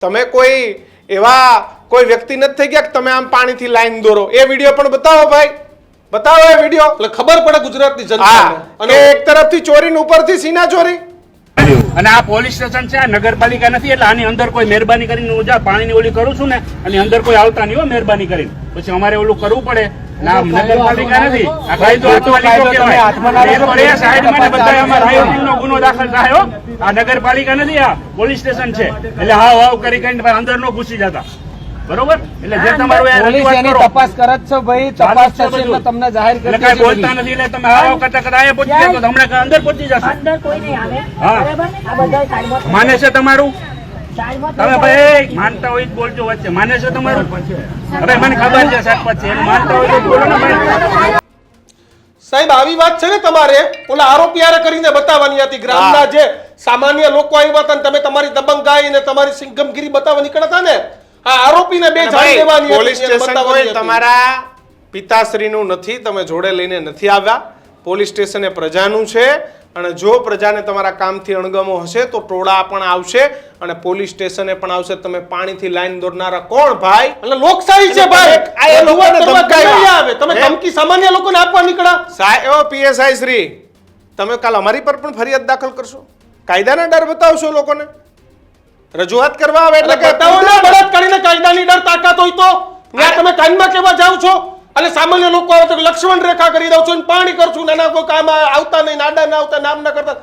તમે કોઈ એવા કોઈ વ્યક્તિ નથી થઈ ગયા કે તમે આમ પાણીથી લાઈન દોરો? એ વિડિયો પણ બતાવો ભાઈ, બતાવો એ વિડિયો, એટલે ખબર પડે ગુજરાતની જનતાને. અને એક તરફથી ચોરી ને ઉપરથી સીના ચોરી. અને આ પોલીસ સ્ટેશન છે, આ નગરપાલિકા નથી, એટલે આની અંદર કોઈ મહેરબાની કરીને હું જા પાણીની ઓલી કરું છું ને, આની અંદર કોઈ આવતા નહીં હો મહેરબાની કરીને. પછી અમારે ઓલું કરવું પડે. ના નગરપાલિકા નથી, આ કાયદો હાથમાં કહેવાય. સાઈડમાં ને બધા અમારા હાઈવેનો ગુનો દાખલ થાય હો. આ નગરપાલિકા નથી, આ પોલીસ સ્ટેશન છે. એટલે હાવ કરી કરીને અંદર નો ઘૂસી જતા. બરોબર? એટલે જે તમારું પોલીસ એની તપાસ કરે છે ભાઈ, તપાસ થશે એટલે તમને જાહેર કરી એટલે કઈ બોલતા નથી. એટલે તમે હાવ કરતા કરતા અહીંયા પહોંચી જાય તો હમણાં અંદર પહોંચી જશે. અંદર કોઈ નહીં આવે. હા. બરાબર ને? આ બધા સાઈડમાં માને છે તમારું? સાઈડમાં તમે ભાઈ માનતા હોય તો બોલજો વચ્ચે. માને છે તમારું? હવે મને ખબર છે સરપંચ છે, એનું માનતા હોય તો બોલો ને ભાઈ. સાહેબ આવી વાત છે ને તમારે ઓલા આરોપી હારે કરીને બતાવવાની હતી. ગ્રામના જે સામાન્ય લોકો આવ્યા હતા ને તમે તમારી દબંગાઈ અને તમારી સિંગમગીરી બતાવવા નીકળ્યા હતા ને, આ આરોપીને બે જાણ દેવાની હતી. પોલીસ સ્ટેશન કોઈ તમારા પિતાશ્રીનું નથી, તમે જોડે લઈને નથી આવ્યા. પોલીસ સ્ટેશન એ પ્રજાનું છે અને જો પ્રજાને તમારા કામથી અણગમો હશે તો ટોળા પણ આવશે અને પોલીસ સ્ટેશને પણ આવશે. તમે પાણીથી લાઈન દોરનારા કોણ ભાઈ? એટલે લોકશાહી છે ભાઈ. આ લોકોને ધમકાવ્યા. આવે તમે ધમકી સામાન્ય લોકોને આપવા નીકળ્યા. સાહેબ પીએસઆઈ શ્રી, તમે કાલ અમારી પર પણ ફરિયાદ દાખલ કરશો? કાયદાના ડર બતાવશો લોકોને? રજૂઆત કરવા આવે એટલે બતાવો ને બળાત્કારીને કાયદાની ડર તાકાત હોય તો ત્યાં તમે કાનમાં કેવા જાવ છો? અને સામાન્ય લોકો આવે તો લક્ષ્મણ રેખા કરી દઉં છું, પાણી કરશું, નાના કોઈ કામ આવતા નહીં, નાડા ના આવતા, નામ ના કરતા.